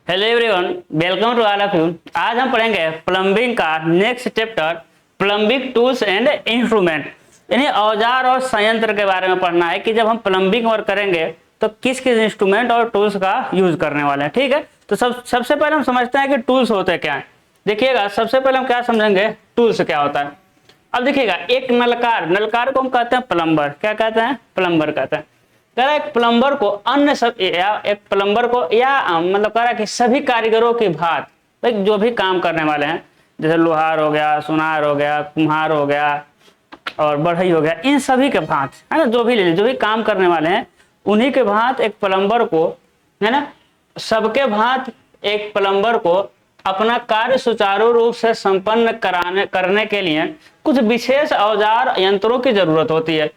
Hello everyone, welcome to all of you. आज हम पढ़ेंगे प्लम्बिंग का next chapter, plumbing tools and instrument. यानी औजार और संयंत्र के बारे में पढ़ना है कि जब हम प्लम्बिंग वर्क करेंगे तो किस किस इंस्ट्रूमेंट और टूल्स का यूज करने वाले हैं। ठीक है, तो सबसे पहले हम समझते हैं कि टूल्स होते क्या है। देखिएगा, सबसे पहले हम क्या समझेंगे, टूल्स क्या होता है। अब देखिएगा, एक नलकार को हम कहते हैं प्लम्बर। क्या कहते हैं? प्लम्बर कहते हैं। कह रहा है एक प्लम्बर को अन्य सब या एक प्लम्बर को या मतलब कह रहा है कि सभी कारीगरों की भांत, भाई जो भी काम करने वाले हैं, जैसे लोहार हो गया, सुनार हो गया, कुम्हार हो गया और बढ़ई हो गया, इन सभी के भांत है ना, जो भी काम करने वाले हैं उन्हीं के भांत एक प्लम्बर को, है ना, सबके भांत एक प्लम्बर को अपना कार्य सुचारू रूप से संपन्न करने के लिए कुछ विशेष औजार यंत्रों की जरूरत होती है।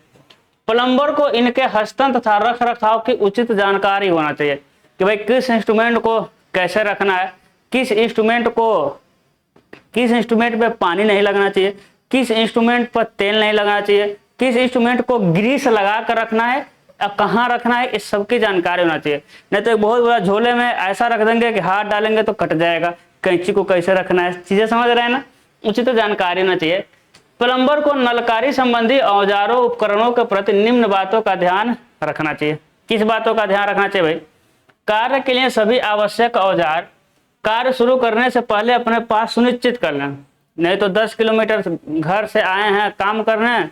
प्लम्बर को इनके हस्तन तथा रख रखाव की उचित जानकारी होना चाहिए कि भाई किस इंस्ट्रूमेंट को कैसे रखना है, किस इंस्ट्रूमेंट पे पानी नहीं लगना चाहिए, किस इंस्ट्रूमेंट पर तेल नहीं लगना चाहिए, किस इंस्ट्रूमेंट को ग्रीस लगा कर रखना है और कहाँ रखना है, इस सब की जानकारी होना चाहिए। नहीं तो एक बहुत बड़ा झोले में ऐसा रख देंगे कि हाथ डालेंगे तो कट जाएगा। कैंची को कैसे रखना है, चीजें समझ रहे हैं ना, उचित जानकारी होना चाहिए। प्लम्बर को नलकारी संबंधी औजारों उपकरणों के प्रति निम्न बातों का ध्यान रखना चाहिए। किस बातों का ध्यान रखना चाहिए भाई? कार्य के लिए सभी आवश्यक औजार कार्य शुरू करने से पहले अपने पास सुनिश्चित कर लें। नहीं तो 10 किलोमीटर घर से आए हैं काम करने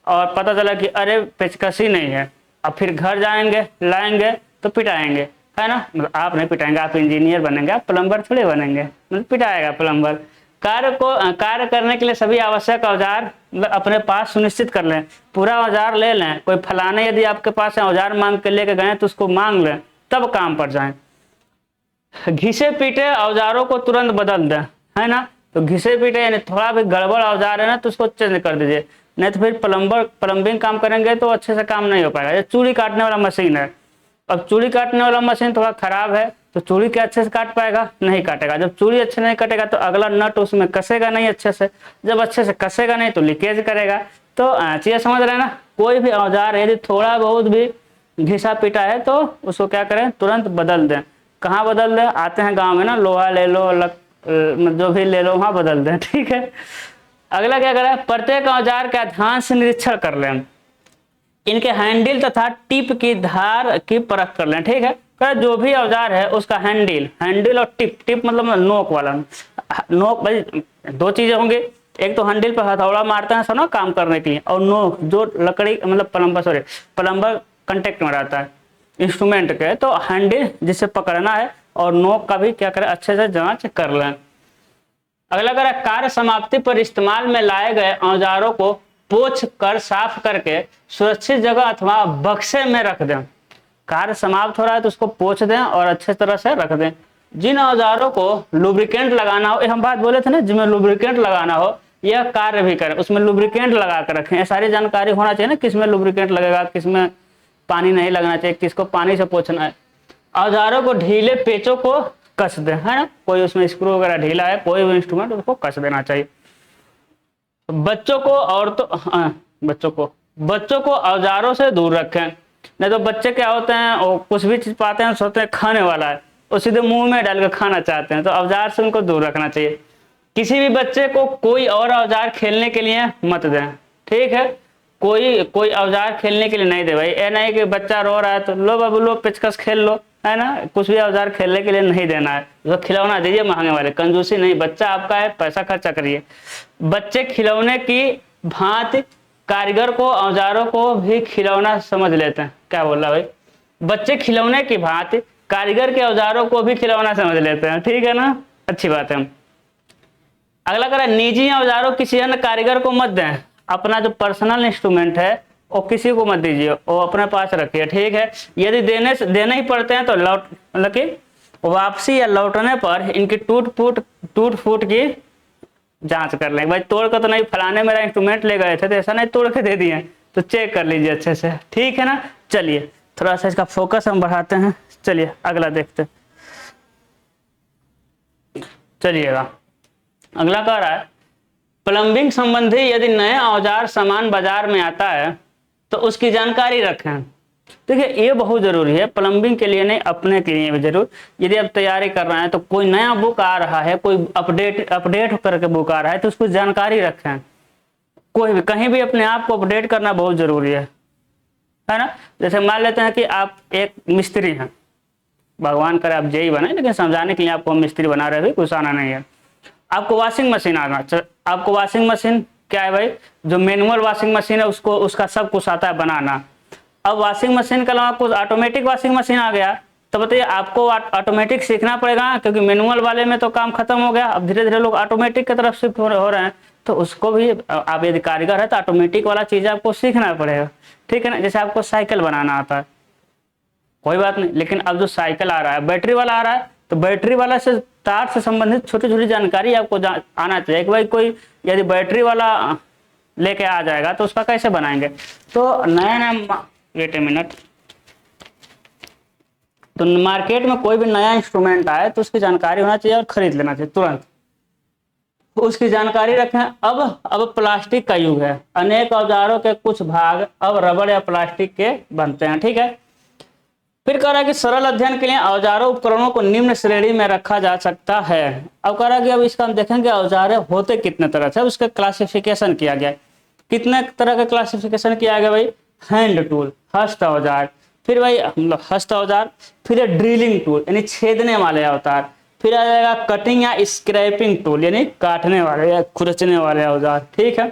और पता चला कि अरे पेचकसी नहीं है, अब फिर घर जाएंगे लाएंगे तो पिटाएंगे, है ना। मतलब आप नहीं पिटाएंगे, आप इंजीनियर बनेंगे, आप प्लम्बर थोड़े बनेंगे, मतलब पिटाएगा प्लम्बर। कार्य करने के लिए सभी आवश्यक औजार अपने पास सुनिश्चित कर लें, पूरा औजार ले लें। कोई फलाने यदि आपके पास औजार मांग के लेके गए तो उसको मांग लें, तब काम पर जाएं। घिसे पीटे औजारों को तुरंत बदल दें, है ना। तो घिसे पीटे यानी थोड़ा भी गड़बड़ औजार है ना तो उसको चेंज कर दीजिए, नहीं तो फिर प्लम्बिंग काम करेंगे तो अच्छे से काम नहीं हो पाएगा। चूड़ी काटने वाला मशीन है, अब चूड़ी काटने वाला मशीन थोड़ा खराब है तो चूड़ी क्या अच्छे से काट पाएगा? नहीं काटेगा। जब चूड़ी अच्छे नहीं कटेगा तो अगला नट उसमें कसेगा नहीं अच्छे से, जब अच्छे से कसेगा नहीं तो लीकेज करेगा। तो चीजें समझ रहे हैं ना। कोई भी औजार यदि थोड़ा बहुत भी घिसा पिटा है तो उसको क्या करें, तुरंत बदल दें। कहाँ बदल दें? आते हैं गाँव में ना, लोहा ले लो, जो भी ले लो वहाँ बदल दें, ठीक है। अगला क्या करें, प्रत्येक औजार का ध्यान से निरीक्षण कर लें, इनके हैंडल तथा टिप की धार की परख कर लें, ठीक है। जो भी औजार है उसका हैंडल और टिप मतलब नोक वाला नोक, भाई दो चीजें होंगी, एक तो हैंडल पर हथौड़ा मारते हैं सब ना काम करने के लिए, और नोक जो लकड़ी मतलब प्लम्बर कांटेक्ट में रहता है इंस्ट्रूमेंट के, तो हैंडल जिसे पकड़ना है और नोक का भी क्या करें, अच्छे से जांच कर लें। अगला करें, कार्य समाप्ति पर इस्तेमाल में लाए गए औजारों को पोंछ कर साफ करके सुरक्षित जगह अथवा बक्से में रख दें। कार्य समाप्त हो रहा है तो उसको पोंछ दें और अच्छे तरह से रख दें। जिन औजारों को लुब्रिकेंट लगाना हो, हम बात बोले थे ना, जिसमें लुब्रिकेंट लगाना हो यह कार्य भी करें, उसमें लुब्रिकेंट लगा कर रखें। ये सारी जानकारी होना चाहिए ना, किसमें लुब्रिकेंट लगेगा, किसमें पानी नहीं लगना चाहिए, किसको पानी से पोंछना है। औजारों को ढीले पेचों को कस दें, है ना, कोई उसमें स्क्रू वगैरह ढीला है, कोई भी इंस्ट्रूमेंट उसको कस देना चाहिए। बच्चों को औजारों से दूर रखें। नहीं तो बच्चे क्या होते हैं, वो कुछ भी चीज पाते हैं सोचते हैं खाने वाला है, वो सीधे मुंह में डाल के खाना चाहते हैं, तो औजार से उनको दूर रखना चाहिए। किसी भी बच्चे को कोई और औजार खेलने के लिए मत दें, ठीक है। कोई औजार खेलने के लिए नहीं दे भाई। ये नहीं कि बच्चा रो रहा है तो लो बाबू लो पेचकस खेल लो, है ना। कुछ भी औजार खेलने के लिए नहीं देना है, उसको खिलौना दीजिए महंगे वाले, कंजूसी नहीं। बच्चा आपका है, पैसा खर्चा करिए। बच्चे खिलौने की भांति कारीगर को औजारों को भी खिलौना समझ लेते हैं। क्या बोल रहा भाई? बच्चे खिलौने की भांति कारीगर के औजारों को भी खिलौना समझ लेते हैं, ठीक है ना, अच्छी बात है। अगला करें, निजी औजारों किसी अन्य कारीगर को मत दें। अपना जो पर्सनल इंस्ट्रूमेंट है वो किसी को मत दीजिए, वो अपने पास रखिए, ठीक है। यदि देने ही पड़ते हैं तो मतलब कि वापसी या लौटने पर इनकी टूट फूट की जांच कर लें। भाई तोड़ कर तो नहीं, फलाने मेरा इंस्ट्रूमेंट ले गए थे तो ऐसा नहीं तोड़ के दे दिए, तो चेक कर लीजिए अच्छे से, ठीक है ना। चलिए थोड़ा सा इसका फोकस हम बढ़ाते हैं, चलिए अगला देखते हैं। चलिएगा, अगला कह रहा है, प्लम्बिंग संबंधी यदि नया औजार सामान बाजार में आता है तो उसकी जानकारी रखें। देखिए ये बहुत जरूरी है प्लम्बिंग के लिए नहीं, अपने के लिए भी जरूर। यदि आप तैयारी कर रहे हैं तो कोई नया बुक आ रहा है, कोई अपडेट करके बुक आ रहा है तो उसको जानकारी रखें। कोई भी कहीं भी अपने आप को अपडेट करना बहुत जरूरी है ना। जैसे मान लेते हैं कि आप एक मिस्त्री हैं, भगवान करे आप जेई बने, लेकिन समझाने के लिए आपको हम मिस्त्री बना रहे हैं, कुछ आना नहीं है। आपको वॉशिंग मशीन आना, आपको वॉशिंग मशीन क्या है भाई, जो मैनुअल वॉशिंग मशीन है उसको उसका सब कुछ आता है बनाना। अब वॉशिंग मशीन के अलावा कुछ ऑटोमेटिक वॉशिंग मशीन आ गया, तो बताइए आपको ऑटोमेटिक सीखना पड़ेगा, क्योंकि मैनुअल वाले में तो काम खत्म हो गया, अब धीरे धीरे लोग ऑटोमेटिक की तरफ शिफ्ट हो रहे हैं। तो उसको भी आप यदि कारीगर है तो ऑटोमेटिक वाला चीज़ आपको सीखना पड़ेगा, ठीक है ना। जैसे आपको साइकिल बनाना आता है, कोई बात नहीं, लेकिन अब जो साइकिल आ रहा है बैटरी वाला आ रहा है, तो बैटरी वाला से तार से संबंधित छोटी छोटी जानकारी आपको आना चाहिए कि भाई कोई यदि बैटरी वाला लेके आ जाएगा तो उसका कैसे बनाएंगे। तो नया नया, वेट ए मिनट, तो मार्केट में कोई भी नया इंस्ट्रूमेंट आए तो उसकी जानकारी होना चाहिए और खरीद लेना चाहिए तुरंत, उसकी जानकारी रखें। अब प्लास्टिक का युग है, अनेक औजारों के कुछ भाग अब रबड़ या प्लास्टिक के बनते हैं, ठीक है। फिर कह रहा है कि सरल अध्ययन के लिए औजारों उपकरणों को निम्न श्रेणी में रखा जा सकता है। अब कह रहा है कि अब इसका हम देखेंगे औजार होते कितने तरह से, उसका क्लासिफिकेशन किया गया। कितने तरह का क्लासिफिकेशन किया गया भाई, हैंड टूल, हस्त औजार, फिर भाई मतलब हस्त औजार, फिर ड्रिलिंग टूल यानी छेदने वाले औजार, फिर आ जाएगा कटिंग या स्क्रैपिंग टूल यानी काटने वाले या खुरचने वाले औजार, ठीक है।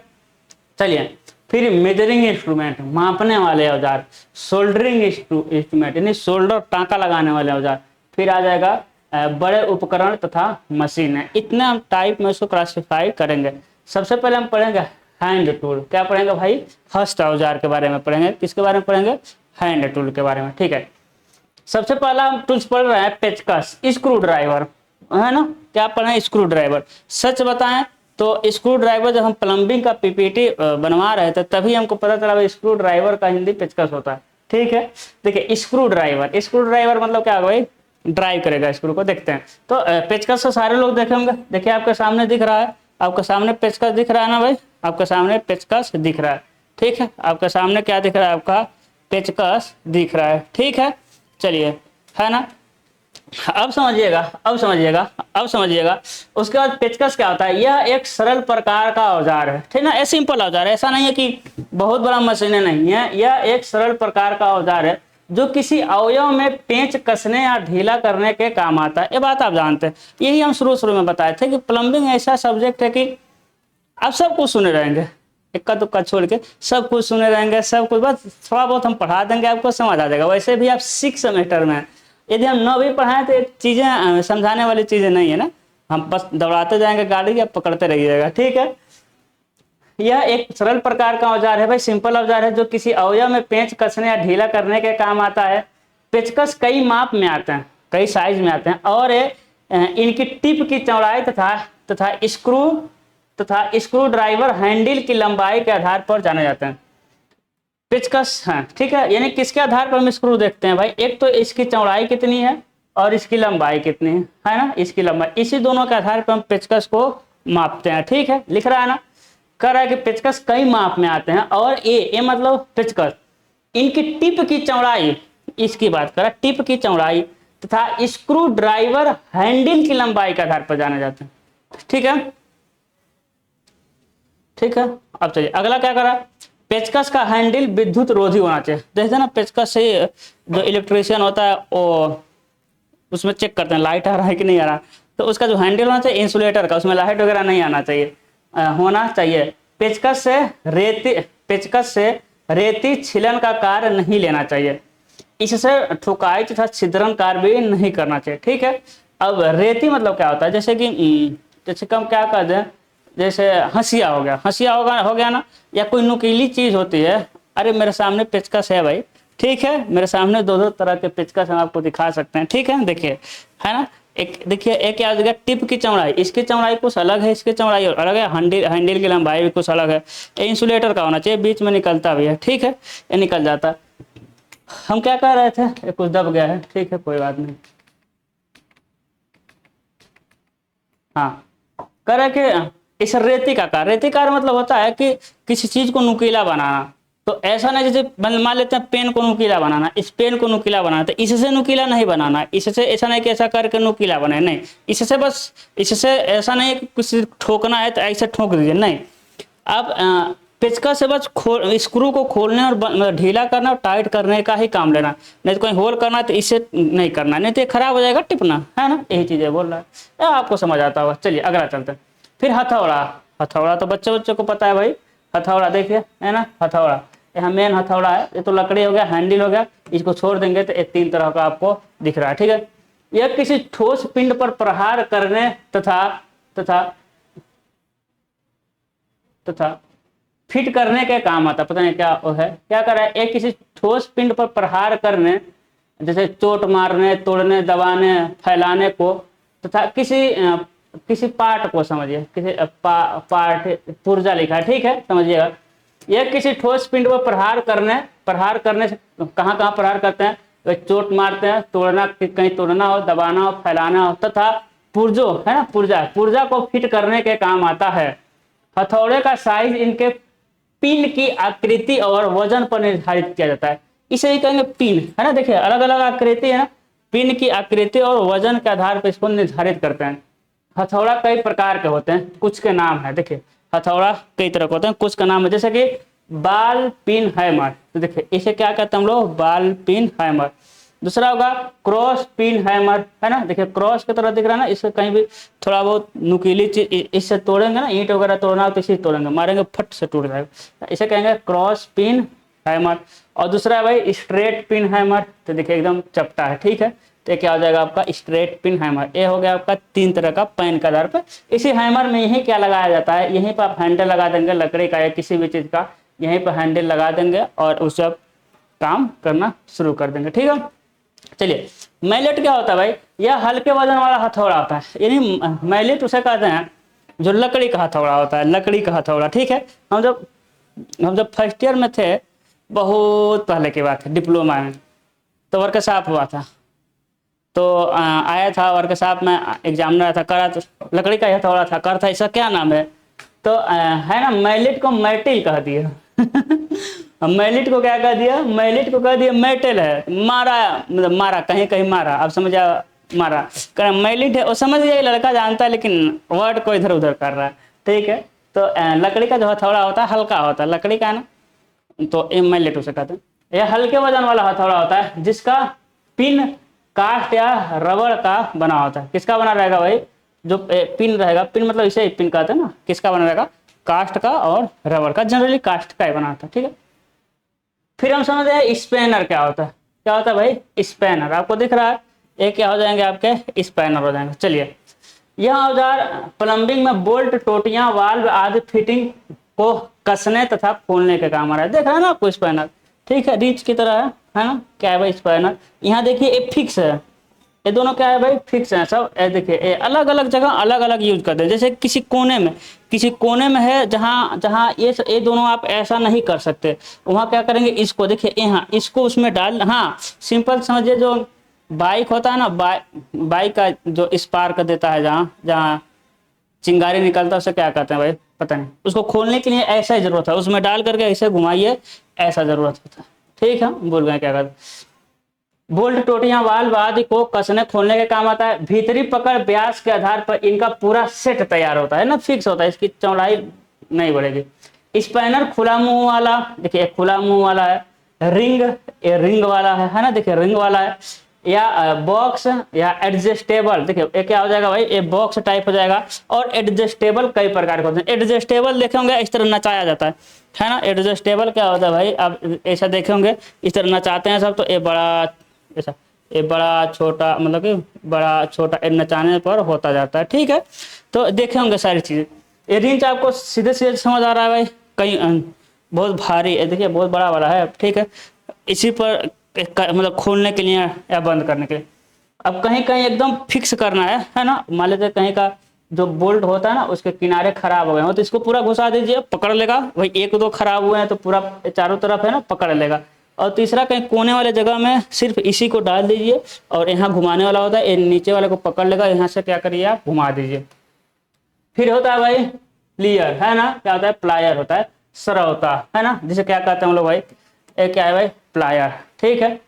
चलिए, फिर मेजरिंग इंस्ट्रूमेंट, मापने वाले औजार, सोल्डरिंग इंस्ट्रूमेंट यानी सोल्डर टांका लगाने वाले औजार, फिर आ जाएगा बड़े उपकरण तथा मशीन है। इतने हम टाइप में उसको क्लासिफाई करेंगे। सबसे पहले हम पढ़ेंगे हैंड टूल। क्या पढ़ेंगे भाई, हस्त औजार के बारे में पढ़ेंगे। किसके बारे में पढ़ेंगे, हैंड टूल के बारे में, ठीक है। सबसे पहला हम टूल्स पढ़ रहे हैं पेचकस, स्क्रू ड्राइवर, है ना। क्या पढ़े, स्क्रू ड्राइवर। सच बताएं तो स्क्रू ड्राइवर जब हम प्लम्बिंग का पीपीटी बनवा रहे थे तभी हमको पता चला स्क्रू ड्राइवर का हिंदी पेचकस होता है, ठीक है। देखिए स्क्रू ड्राइवर मतलब क्या होगा भाई, ड्राइव करेगा स्क्रू को। देखते हैं तो पेचकस तो सारे लोग देखे होंगे। देखिए आपके सामने दिख रहा है, आपके सामने पेचकस दिख रहा है ना भाई, आपके सामने पेचकस दिख रहा है, ठीक है। आपके सामने क्या दिख रहा है, आपका पेचकस दिख रहा है, ठीक है। चलिए, है ना। अब समझिएगा उसके बाद पेचकस क्या होता है, यह एक सरल प्रकार का औजार है, ठीक ना। सिंपल औजार है, ऐसा नहीं है कि बहुत बड़ा मशीन नहीं है। यह एक सरल प्रकार का औजार है जो किसी अवयव में पेंच कसने या ढीला करने के काम आता है। ये बात आप जानते हैं, यही हम शुरू में बताए थे कि प्लम्बिंग ऐसा सब्जेक्ट है कि आप सब कुछ सुने रहेंगे, इक्का दुक्का छोड़ के सब कुछ सुने रहेंगे, सब कुछ बस थोड़ा बहुत हम पढ़ा देंगे, आपको समझ आ जाएगा। वैसे भी आप 6 सेमेस्टर में, यदि हम 9 भी पढ़ाएं तो चीज़ें समझाने वाली चीज़ें नहीं है ना, हम बस दौड़ाते जाएंगे गाड़ी या पकड़ते रहिएगा, ठीक है। यह एक सरल प्रकार का औजार है भाई, सिंपल औजार है जो किसी अवयव में पेंच कसने या ढीला करने के काम आता है। पेचकस कई माप में आते हैं, कई साइज में आते हैं और इनकी टिप की चौड़ाई तथा स्क्रू ड्राइवर हैंडल की लंबाई के आधार पर जाने जाते हैं। पेचकस है, ठीक है, यानी किसके आधार पर हम स्क्रू देखते हैं भाई, एक तो इसकी चौड़ाई कितनी है और इसकी लंबाई कितनी है ना, इसकी लंबाई, इसी दोनों के आधार पर हम पेचकस को मापते हैं, ठीक है। लिख रहा है ना, कह रहा है कि पेचकस कई माप में आते हैं और ए मतलब पेचकस, इनकी टिप की चौड़ाई, इसकी बात कर रहा है, टिप की चौड़ाई तथा स्क्रू ड्राइवर हैंडल की लंबाई के आधार पर जाने जाते हैं, ठीक है, ठीक है। अब चलिए अगला क्या कर रहा है, पेचकस का हैंडल विद्युत रोधी होना चाहिए। देखते हैं ना, पेचकस से जो इलेक्ट्रीशियन होता है वो उसमें चेक करते हैं लाइट आ रहा है कि नहीं आ रहा, तो उसका जो हैंडल होना चाहिए इंसुलेटर का, उसमें लाइट वगैरह नहीं आना चाहिए, होना चाहिए। पेचकस से रेती छिलन का कार्य नहीं लेना चाहिए, इससे ठुकाई तथा छिद्रन कार्य भी नहीं करना चाहिए, ठीक है। अब रेती मतलब क्या होता है, जैसे कि हम क्या कहते हैं, जैसे हंसिया हो गया ना, या कोई नुकीली चीज होती है। अरे मेरे सामने पेचकस है भाई, ठीक है, मेरे सामने दो तरह के पेचकस हम आपको दिखा सकते हैं, ठीक है। देखिए, है ना, एक देखिए, एक क्या हो गया, टिप की चौड़ाई, इसकी चौड़ाई कुछ अलग है, इसकी चौड़ाई अलग है, हैंडल की लंबाई भी कुछ अलग है। ये इंसुलेटर का होना चाहिए, बीच में निकलता भी है, ठीक है, ये निकल जाता। हम क्या कह रहे थे, ये कुछ दब गया है, ठीक है, कोई बात नहीं। हाँ, कह रहे कि इस रेती का कार्य मतलब होता है कि किसी चीज को नुकीला बनाना, तो ऐसा नहीं जैसे मान लेते हैं पेन को नुकीला बनाना, इस पेन को नुकीला बनाना, तो इससे नुकीला नहीं बनाना, इससे ऐसा नहीं कि ऐसा करके नुकीला बने, नहीं, इससे बस, इससे ऐसा नहीं कि किसी ठोकना है तो ऐसे ठोक दीजिए, नहीं, आप पेचकस से बस स्क्रू को खोलने और मतलब ढीला करना और टाइट करने का ही काम लेना, नहीं तो कहीं होल करना तो इससे नहीं करना, नहीं तो ये खराब हो जाएगा टिपना, है ना, यही चीज़ें बोल रहा है, आपको समझ आता होगा। चलिए अगला चलते हैं। फिर हथौड़ा, हथौड़ा तो बच्चे को पता है भाई, हथौड़ा देखिए, है ना, हथौड़ा यहाँ मेन हथौड़ा है, ये तो लकड़ी हो गया, हैंडल हो गया, इसको छोड़ देंगे तो ये 3 तरह का आपको दिख रहा है, ठीक है। यह किसी ठोस पिंड पर प्रहार करने तथा तथा तथा फिट करने के काम आता, पता नहीं क्या वो है, क्या कर रहा है, एक किसी ठोस पिंड पर प्रहार करने, जैसे चोट मारने, तोड़ने, दबाने, फैलाने को, तथा किसी पार्ट को, समझिए किसी पार्ट, पुर्जा लिखा है, ठीक है, समझिएगा। यह किसी ठोस पिंड पर प्रहार करने से कहाँ कहाँ प्रहार करते हैं, तो चोट मारते हैं, तोड़ना, कहीं तोड़ना हो, दबाना हो, फैलाना हो, तथा पुर्जो है ना, पुर्जा को फिट करने के काम आता है। हथौड़े का साइज इनके पिन की आकृति और वजन पर निर्धारित किया जाता है, इसे ही कहेंगे पिन, है ना, देखिए अलग अलग आकृति है ना, पिन की आकृति और वजन के आधार पर इसको निर्धारित करते हैं। हथौड़ा कई प्रकार के होते हैं, कुछ के नाम है, देखिए हथौड़ा कई तरह के होते हैं, कुछ का नाम है, जैसे कि बाल पिन हैमर, तो देखिए इसे क्या कहते हैं हम लोग, बाल पिन हैमर। दूसरा होगा क्रॉस पिन हैमर, है ना, देखिए क्रॉस की तरह दिख रहा है ना, इससे कहीं भी थोड़ा बहुत नुकीली चीज इससे तोड़ेंगे ना, ईंट वगैरह तोड़ना हो तो इसे तोड़ेंगे, मारेंगे फट से टूट जाएगा, इसे कहेंगे क्रॉस पिन हैमर। और दूसरा है भाई स्ट्रेट पिन हैमर, तो देखिए एकदम चपटा है, ठीक है, तो क्या हो जाएगा आपका स्ट्रेट पिन हैमर। ये हो गया आपका 3 तरह का पेन के आधार पर। इसी हैमर में यही क्या लगाया जाता है, यहीं पर आप हैंडल लगा देंगे लकड़ी का या किसी भी चीज का, यहीं पर हैंडल लगा देंगे और उससे आप काम करना शुरू कर देंगे, ठीक है। चलिए मैलेट क्या होता है भाई, यह हल्के वजन वाला हथौड़ा होता है, यानी मैलेट उसे कहते हैं जो लकड़ी का हथौड़ा होता है, लकड़ी का हथौड़ा, ठीक है। हम जब फर्स्ट ईयर में थे, बहुत पहले की बात है, डिप्लोमा में, तो वर्कशॉप हुआ था, तो आया था वर्कशॉप में, एग्जामिनर था, करा तो लकड़ी का हथौड़ा था, कर था, इसका क्या नाम है, तो है ना, मैलेट को मैटिल कह दिया मैलेट को क्या कह दिया, मैलेट को कह दिया मेटल है, मारा, मतलब मारा, कहीं कहीं मारा, अब समझ आ, मारा कर मैलेट है, वो समझ गया लड़का जानता है, लेकिन वर्ड को इधर उधर कर रहा है, ठीक है। तो लकड़ी का जो हथौड़ा होता है हल्का होता है, लकड़ी का है ना, तो ये मैलेट उसे कहते हैं। यह हल्के वजन वाला हथौड़ा होता है जिसका पिन कास्ट या रबड़ का बना होता है। किसका बना रहेगा भाई, जो पिन रहेगा, पिन मतलब इसे पिन कहते हैं ना, किसका बना रहेगा, कास्ट का और रबड़ का, जनरली कास्ट का ही बना होता है, ठीक है। फिर हम समझते हैं स्पैनर क्या होता है, क्या होता है भाई स्पैनर, आपको दिख रहा है, ये क्या हो जाएंगे आपके स्पैनर हो जाएंगे। चलिए यह औजार प्लम्बिंग में बोल्ट, टोटियां, वाल्व आदि फिटिंग को कसने तथा खोलने के काम आ रहा है, देख रहा है ना आपको स्पैनर, ठीक है, रीच की तरह है ना, क्या है भाई स्पैनर। यहाँ देखिए ये फिक्स है, ये दोनों क्या है भाई फिक्स है सब, देखिए ये अलग अलग जगह अलग अलग यूज करते हैं, जैसे किसी कोने में है जहाँ जहाँ ये दोनों आप ऐसा नहीं कर सकते, वहाँ क्या करेंगे, इसको देखिए यहाँ इसको उसमें डाल, हाँ सिंपल समझिए, जो बाइक होता है ना, बाइक का जो स्पार्क देता है, जहाँ जहाँ चिंगारी निकलता है उसे क्या कहते हैं भाई पता नहीं, उसको खोलने के लिए ऐसा ही जरूरत है, उसमें डाल करके ऐसे घुमाइए, ऐसा जरूरत होता है, ठीक है, बोल गए क्या कहते। बोल्ट, टोटियां, वाल्व आदि को कसने खोलने के काम आता है। भीतरी पकड़ व्यास के आधार पर इनका पूरा सेट तैयार होता है ना, फिक्स होता है, इसकी चौड़ाई नहीं बढ़ेगी। स्पैनर खुला मुंह वाला, देखिए खुला मुंह वाला है, रिंग वाला है ना, देखिए रिंग वाला है, या बॉक्स या एडजस्टेबल, देखिए ये क्या हो जाएगा भाई, ये बॉक्स टाइप हो जाएगा। और एडजस्टेबल कई प्रकार के होते हैं, एडजस्टेबल देखे होंगे इस तरह नचाया जाता है ना, एडजस्टेबल क्या होता है भाई, आप ऐसा देखे होंगे इस तरह नचाते हैं सब, तो ये बड़ा ऐसा, ये बड़ा छोटा, मतलब कि बड़ा छोटा नचाने पर होता जाता है, ठीक है। तो देखे होंगे सारी चीजें। ये रिंच आपको सीधे सीधे समझ आ रहा है भाई, कहीं बहुत भारी है, देखिए बहुत बड़ा वाला है, ठीक है, इसी पर मतलब खोलने के लिए या बंद करने के लिए। अब कहीं कहीं एकदम फिक्स करना है ना, मान लेते कहीं का जो बोल्ट होता है ना उसके किनारे खराब हो गए हो, तो इसको पूरा घुसा दीजिए, पकड़ लेगा भाई, 1-2 खराब हुए हैं तो पूरा चारों तरफ है ना पकड़ लेगा। और तीसरा कहीं कोने वाले जगह में सिर्फ इसी को डाल दीजिए, और यहाँ घुमाने वाला होता है, ये नीचे वाले को पकड़ लेगा, यहाँ से क्या करिए आप घुमा दीजिए। फिर होता है भाई प्लीयर, है ना, क्या होता है प्लायर होता है, सरौता, है ना, जिसे क्या कहते हैं हम लोग भाई, एक क्या है भाई, प्लायर, ठीक है।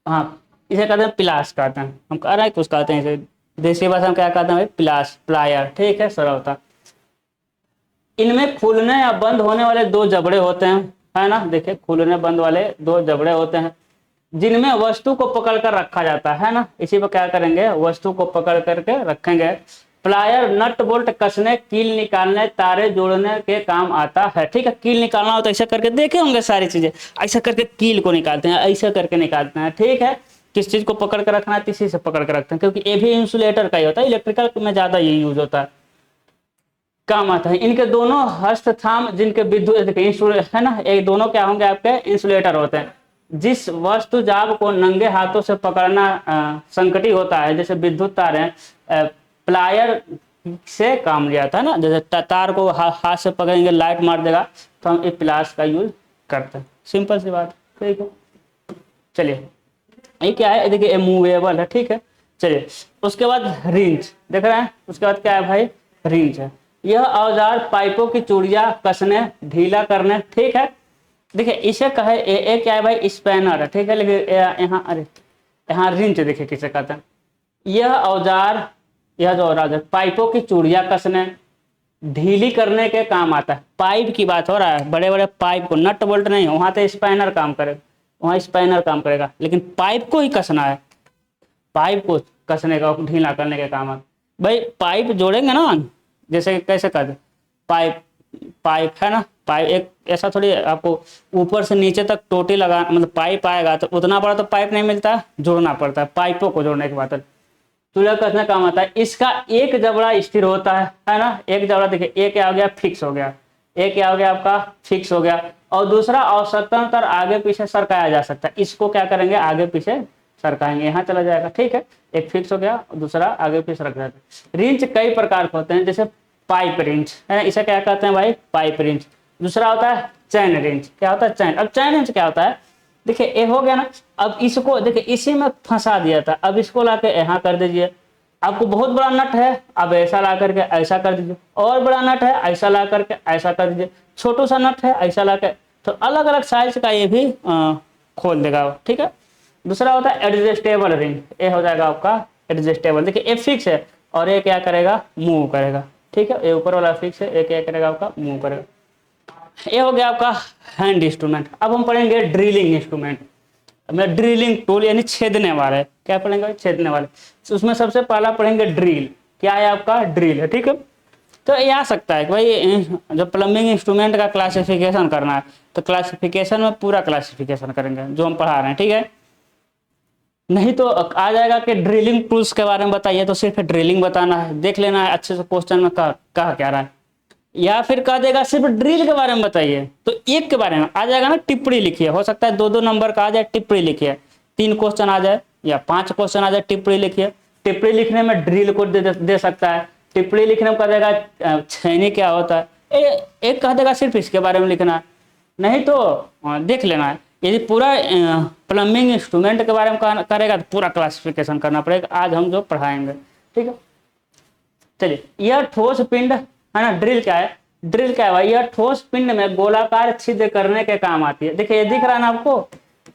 हाँ, इसे कहते हैं पिलास कहते हैं, हम कह रहे हैं कुछ कहते हैं इसे, देसी भाषा में क्या कहते हैं भाई, पिलास, प्लायर, ठीक है, सरौता। इनमें खुलने या बंद होने वाले दो जबड़े होते हैं, है ना, देखिए खुलने बंद वाले दो जबड़े होते हैं, जिनमें वस्तु को पकड़ कर रखा जाता है ना, इसी पर क्या करेंगे, वस्तु को पकड़ करके रखेंगे। प्लायर नट बोल्ट कसने, कील निकालने, तारे जोड़ने के काम आता है, ठीक है। कील निकालना हो तो ऐसा करके देखे होंगे सारी चीजें, ऐसा करके कील को निकालते हैं, ऐसा करके निकालते हैं, ठीक है। किस चीज को पकड़ कर रखना है, किसी से पकड़ कर रखते हैं, क्योंकि ये भी इंसुलेटर का ही होता है, इलेक्ट्रिकल में ज्यादा ये यूज होता है, काम आता है। इनके दोनों हस्त थाम जिनके विद्युत है ना, एक दोनों क्या होंगे आपके, इंसुलेटर होते हैं। जिस वस्तु जाब को नंगे हाथों से पकड़ना संकटी होता है, जैसे विद्युत तार है, प्लायर से काम लिया था ना, जैसे तार को हाथ से पकड़ेंगे लाइट मार देगा, तो हम इस प्लास का यूज करते हैं, सिंपल सी बात, ठीक है। चलिए ये क्या है, देखिए मूवेबल है, ठीक है। चलिए उसके बाद रिंच देख रहे हैं, उसके बाद क्या है भाई, रिंच है। यह औजार पाइपों की चूड़ियां कसने, ढीला करने, ठीक है। देखिए इसे कहे ए क्या है भाई, स्पैनर है, ठीक है। लेकिन यहाँ अरे यहाँ रिंच देखिए किसे कहते हैं। यह औजार, यह जो औजार है, पाइपों की चूड़ियां कसने, ढीली करने के काम आता है। पाइप की बात हो रहा है, बड़े बड़े पाइप को, नट बोल्ट नहीं, वहां तो स्पैनर काम करेगा, वहां स्पैनर काम करेगा, लेकिन पाइप को ही कसना है, पाइप को कसने का, ढीला करने के काम आता भाई। पाइप जोड़ेंगे ना, जैसे कैसे कर दे, पाइप पाइप है ना, पाइप एक ऐसा थोड़ी आपको ऊपर से नीचे तक टोटी लगा, मतलब पाइप आएगा तो उतना बड़ा तो पाइप नहीं मिलता, जोड़ना पड़ता है, पाइपों को जोड़ने के बाद चूल्हा कसने का काम आता है। इसका एक जबड़ा स्थिर होता है ना, एक जबड़ा देखिए, एक क्या हो गया, फिक्स हो गया, एक क्या हो गया आपका, फिक्स हो गया, और दूसरा आवश्यकतानुसार आगे पीछे सरकाया जा सकता है, इसको क्या करेंगे, आगे पीछे सरकाएंगे, यहाँ चला जाएगा, ठीक है। एक फिक्स हो गया, दूसरा आगे पीछे रख जाता है। रिंच कई प्रकार के होते हैं, जैसे पाइप रिंच है ना, इसे क्या कहते हैं भाई, पाइप रिंच। दूसरा होता है चैन रिंच, क्या होता है, चैन। अब चैन रिंच क्या होता है, देखिए ये हो गया ना, अब इसको देखिए इसी में फंसा दिया था, अब इसको लाके यहाँ कर दीजिए। आपको बहुत बड़ा नट है, अब ऐसा ला करके ऐसा कर दीजिए, और बड़ा नट है ऐसा ला करके ऐसा कर दीजिए, छोटू सा नट है ऐसा ला कर, तो अलग अलग साइज का ये भी खोल देगा, ठीक है। दूसरा होता है एडजस्टेबल रिंग, ये हो जाएगा आपका एडजस्टेबल, देखिए ये फिक्स है और ये क्या करेगा, मूव करेगा, ठीक है। ये ऊपर वाला फिक्स है, ये क्या करेगा आपका, मूव करेगा। ये हो गया आपका हैंड इंस्ट्रूमेंट। अब हम पढ़ेंगे ड्रिलिंग इंस्ट्रूमेंट, में ड्रिलिंग टूल यानी छेदने वाले, क्या पढ़ेंगे, छेदने वाले। तो उसमें सबसे पहला पढ़ेंगे ड्रिल, क्या है आपका, ड्रिल है, ठीक है। तो ये आ सकता है कि भाई जब प्लम्बिंग इंस्ट्रूमेंट का क्लासिफिकेशन करना है, तो क्लासिफिकेशन में पूरा क्लासिफिकेशन करेंगे जो हम पढ़ा रहे हैं, ठीक है। नहीं तो आ जाएगा कि ड्रिलिंग टूल्स के बारे में बताइए, तो सिर्फ ड्रिलिंग बताना है, देख लेना है अच्छे से क्वेश्चन में कहा क्या रहा है, या फिर कह देगा सिर्फ ड्रिल के बारे में बताइए, तो एक के बारे में आ जाएगा ना, टिप्पणी लिखिए, हो सकता है 2-2 नंबर का आ जाए, टिप्पणी लिखिए, 3 क्वेश्चन आ जाए या 5 क्वेश्चन आ जाए, टिप्पणी लिखिए। टिप्पणी लिखने में ड्रिल को दे सकता है, टिप्पणी लिखने में कह देगा छैनी क्या होता है, एक कह देगा सिर्फ इसके बारे में लिखना है, नहीं तो देख लेना है। यदि पूरा प्लम्बिंग इंस्ट्रूमेंट के बारे में करेगा तो पूरा क्लासिफिकेशन करना पड़ेगा, आज हम जो पढ़ाएंगे, ठीक है। चलिए यह ठोस पिंड है ना, ड्रिल क्या है, ड्रिल क्या है भाई, यह ठोस पिंड में गोलाकार छिद्र करने के काम आती है। देखिए ये दिख रहा है ना आपको,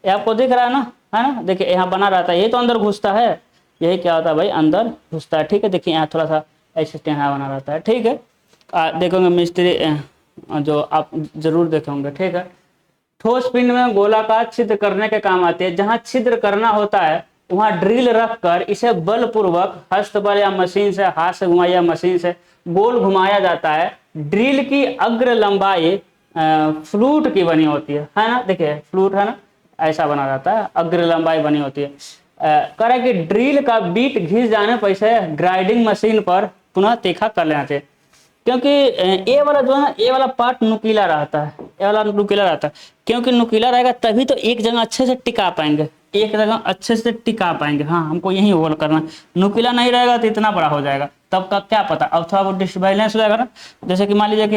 ये आपको दिख रहा है ना, देखिए यहाँ बना रहता है, ये तो अंदर घुसता है, यही क्या होता है भाई, अंदर घुसता है, ठीक है। देखिए यहाँ थोड़ा सा ऐसे यहाँ बना रहता है, ठीक है। देखोगे मिस्त्री जो आप जरूर देखे होंगे, ठीक है। ठोस पिंड में गोलाकार छिद्र करने के काम आती है, जहां छिद्र करना होता है वहां ड्रिल रखकर इसे बलपूर्वक हस्तबल या मशीन से, हाथ से घुमाया मशीन से गोल घुमाया जाता है। ड्रिल की अग्र लंबाई फ्लूट की बनी होती है ना, देखिए फ्लूट है ना, ऐसा बना रहता है, अग्र लंबाई बनी होती है। कह रहा है कि ड्रिल का बीट घिस जाने पर इसे ग्राइंडिंग मशीन पर पुनः तीखा कर लेना चाहिए, क्योंकि ये वाला जो है ना, ये वाला पार्ट नुकीला रहता है, ये वाला नुकीला रहता है, क्योंकि नुकीला रहेगा तभी तो एक जगह अच्छे से टिका पाएंगे, एक जगह अच्छे से टिका पाएंगे। हाँ हमको यही होल करना, नुकीला नहीं रहेगा तो इतना बड़ा हो जाएगा, तब का क्या पता, अब थोड़ा बहुत डिसबैलेंस हो जाएगा ना। जैसे कि मान लीजिए कि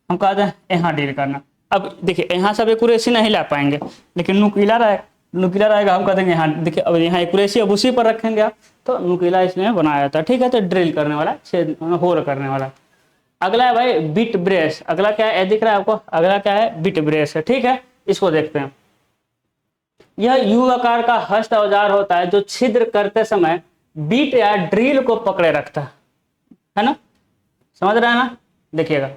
हम कहते हैं यहाँ डील करना, अब देखिए यहाँ सब एक्यूरेसी नहीं ला पाएंगे, लेकिन नुकीला रहे नुकीला रहेगा, हम कह देंगे यहाँ देखिए, अब यहाँ एक्यूरेसी अब उसी पर रखेंगे आप, तो नुकीला इसमें बनाया जाता है। ठीक है, तो ड्रिल करने वाला, छेद होल करने वाला। अगला है भाई बिट ब्रेस। अगला क्या है, दिख रहा है आपको, अगला क्या है, बिट ब्रेस है। ठीक है, इसको देखते हैं। यह यू आकार का हस्त औजार होता है जो छिद्र करते समय बीट या ड्रिल को पकड़े रखता है ना, समझ रहे हैं ना। देखिएगा,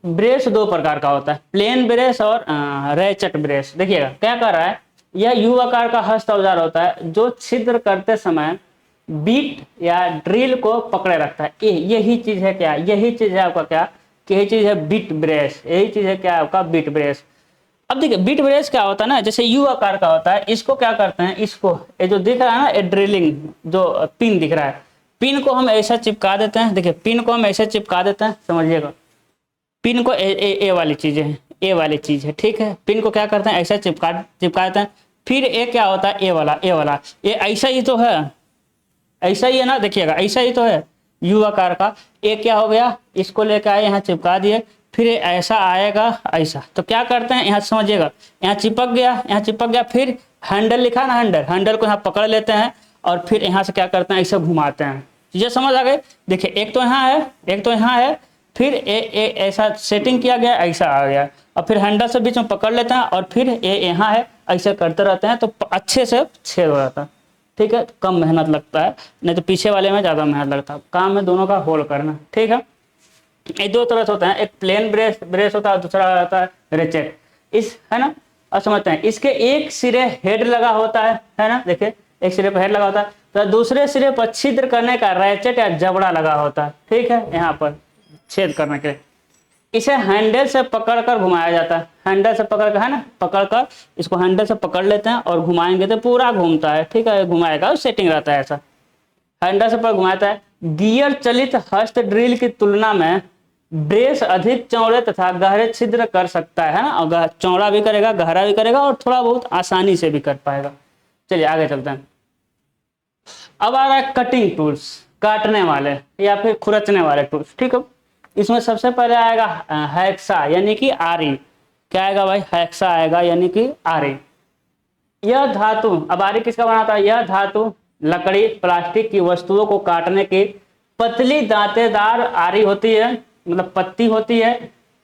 ब्रेस दो प्रकार का होता है, प्लेन ब्रेस और रैचेट ब्रेस। देखिएगा क्या कर रहा है, यह यू आकार का हस्त औजार होता है जो छिद्र करते समय बीट या ड्रिल को पकड़े रखता है। यही चीज है क्या, यही चीज है आपका क्या, यही चीज है बिट ब्रेस, यही चीज है क्या आपका बिट ब्रेस। अब देखिए बिट ब्रेस क्या होता है ना, जैसे यू आकार का होता है, इसको क्या करते हैं, इसको ये जो दिख रहा है ना, ये ड्रिलिंग जो पिन दिख रहा है, पिन को हम ऐसा चिपका देते हैं। देखिए पिन को हम ऐसे चिपका देते हैं, समझिएगा, पिन को ए वाली चीजें हैं, ए वाली चीज है। ठीक है, पिन को क्या करते हैं, ऐसा चिपका देते हैं। फिर ए क्या होता है, ए वाला ये ऐसा ही तो है, ऐसा ही है ना। देखिएगा ऐसा ही तो है यू आकार का। ए क्या हो गया, इसको लेकर आए यहाँ चिपका दिए, फिर ऐसा आएगा ऐसा, तो क्या करते हैं यहाँ समझिएगा, यहाँ चिपक गया, यहाँ चिपक गया, फिर हैंडल लिखा ना, हैंडल को यहाँ पकड़ लेते हैं और फिर यहाँ से क्या करते हैं, ऐसे घुमाते हैं। चीजें समझ आ गई। देखिए एक तो यहाँ है, एक तो यहाँ है, फिर ऐसा सेटिंग किया गया, ऐसा आ गया, और फिर हैंडल से बीच में पकड़ लेते हैं और फिर यहाँ है, ऐसे करते रहते हैं तो अच्छे से छेद हो जाता है। ठीक है, कम मेहनत लगता है, नहीं तो पीछे वाले में ज़्यादा मेहनत लगता है। काम में दोनों का होल करना। ठीक है, ये दो तरह से होता है, एक प्लेन ब्रेस होता है, दूसरा होता है रेचेट। इस है ना, अब समझते हैं। इसके एक सिरे हेड लगा होता है ना, देखिए एक सिरे पर हेड लगा होता है, तो दूसरे सिरे पर छिद्र करने का रेचेट या जबड़ा लगा होता है। ठीक है, यहाँ पर छेद करने के लिए इसे हैंडल से पकड़कर घुमाया जाता है। हैंडल से पकड़ कर, है ना, पकड़कर इसको हैंडल से पकड़ लेते हैं और घुमाएंगे तो पूरा घूमता है। ठीक है, घुमाएगा, सेटिंग रहता है ऐसा, हैंडल से पकड़ घुमाता है। गियर चलित हस्त ड्रिल की तुलना में ब्रेस अधिक चौड़े तथा गहरे छिद्र कर सकता है ना, और चौड़ा भी करेगा, गहरा भी करेगा और थोड़ा बहुत आसानी से भी कर पाएगा। चलिए आगे चलते हैं। अब आ रहा है कटिंग टूल्स, काटने वाले या फिर खुरचने वाले टूल्स। ठीक है, इसमें सबसे पहले आएगा हैक्सा यानी कि आरी। क्या आएगा भाई, हैक्सा आएगा यानी कि आरी। यह धातु, अब आरी किसका बनाता है, यह धातु लकड़ी प्लास्टिक की वस्तुओं को काटने की पतली दांतेदार आरी होती है, मतलब पत्ती होती है।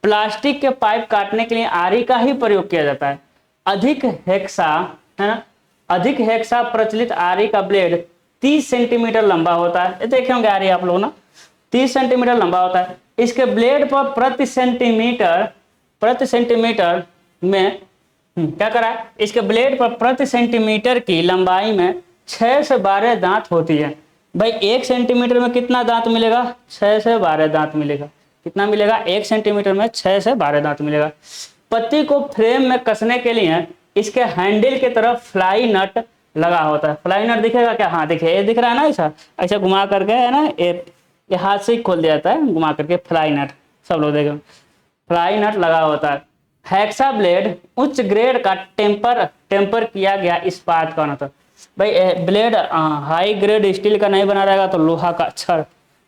प्लास्टिक के पाइप काटने के लिए आरी का ही प्रयोग किया जाता है। अधिक हेक्सा, है ना, अधिक हेक्सा प्रचलित आरी का ब्लेड 30 सेंटीमीटर लंबा होता है। देखे होंगे आरी आप लोग ना, 30 सेंटीमीटर लंबा होता है। इसके ब्लेड पर प्रति सेंटीमीटर में क्या करा है, इसके ब्लेड पर प्रति सेंटीमीटर की लंबाई में 6 से 12 दांत होती है। भाई 1 सेंटीमीटर में कितना दांत मिलेगा, 6 से 12 दांत मिलेगा। कितना मिलेगा, 1 सेंटीमीटर में 6 से 12 दांत मिलेगा। पत्ती को फ्रेम में कसने के लिए इसके हैंडल की तरफ फ्लाई नट लगा होता है। फ्लाई नट दिखेगा क्या, हाँ देखिए ये दिख रहा है ना, ऐसा ऐसा घुमा करके, है ना, ये हाथ से ही खोल दिया जाता है घुमा करके, फ्लाई नट, सब लोग देखें फ्लाई नट लगा होता है। हैक्सा ब्लेड उच्च ग्रेड का टेम्पर किया गया इस्पात का होता है। भाई ब्लेड हाई ग्रेड स्टील का नहीं बना रहेगा तो लोहा का छड़,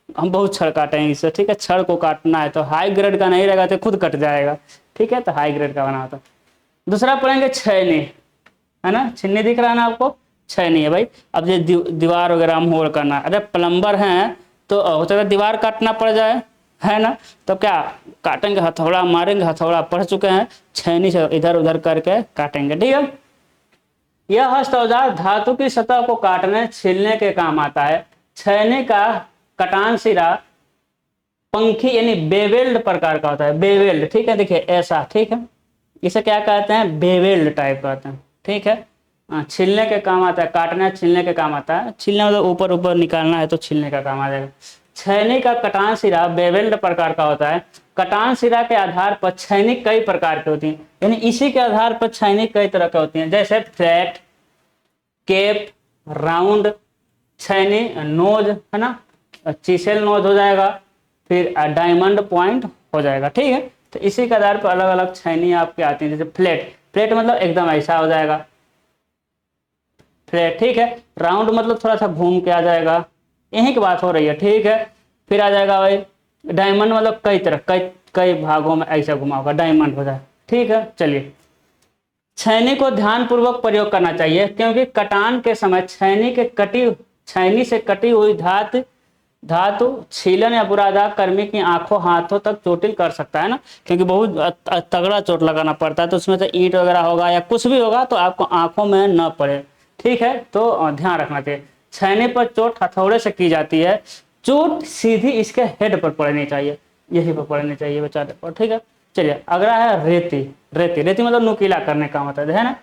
हम बहुत छड़ काटेंगे इससे। ठीक है, छड़ को काटना है तो हाई ग्रेड का नहीं रहेगा तो खुद कट जाएगा। ठीक है, तो हाई ग्रेड का बना होता है। दूसरा पढ़ेंगे छैनी, है ना, छिन्नी दिख रहा है ना आपको, छैनी है भाई। अब ये दीवार वगैरह हम होल करना है, अरे प्लम्बर हैं तो हो सकता है दीवार काटना पड़ जाए, है ना, तो क्या काटेंगे, हथौड़ा मारेंगे, हथौड़ा पढ़ चुके हैं, छैनी से इधर उधर करके काटेंगे। ठीक है, यह हस्त औजार धातु की सतह को काटने छीलने के काम आता है। छैनी का कटान सिरा पंखी यानी बेवेल्ड प्रकार का होता है, बेवेल्ड। ठीक है, देखिए ऐसा, ठीक है, इसे क्या कहते हैं, बेवेल्ड टाइप कहते हैं। ठीक है, छीलने के काम आता है, काटना छीलने के काम आता है। छीलने मतलब ऊपर ऊपर निकालना है तो छीलने का काम आ जाएगा। छैनी का कटान सिरा बेवेल्ड प्रकार का होता है। कटान सिरा के आधार पर छैनी कई प्रकार की होती है, यानी इसी के आधार पर छैनी कई तरह की होती है, जैसे फ्लैट, केप, राउंड छैनी, नोज, है ना, चिसेल नोज हो जाएगा, फिर डायमंड पॉइंट हो जाएगा। ठीक है, तो इसी के आधार पर अलग अलग छैनी आपकी आती है। जैसे फ्लैट मतलब एकदम ऐसा हो जाएगा फ्लैट। ठीक है, राउंड मतलब थोड़ा सा घूम के आ जाएगा, यहीं की बात हो रही है। ठीक है, फिर आ जाएगा भाई डायमंड मतलब कई तरह कई भागों में ऐसा घुमा होगा, डायमंड हो जाए। ठीक है, चलिए छैनी को ध्यानपूर्वक प्रयोग करना चाहिए, क्योंकि कटान के समय छैनी से कटी हुई धातु छीलन या बुरा दाग कर्मी की आंखों हाथों तक चोटिल कर सकता है ना, क्योंकि बहुत तगड़ा चोट लगाना पड़ता है, तो उसमें से ईंट वगैरह होगा या कुछ भी होगा तो आपको आंखों में न पड़े। ठीक है, तो ध्यान रखना चाहिए। छैनी पर चोट हथौड़े से की जाती है, चोट सीधी इसके हेड पर पड़नी चाहिए, यही पर पड़नी चाहिए बेचारे पर। ठीक है, चलिए अगला है रेती। रेती मतलब नुकीला करने का मतलब है ना।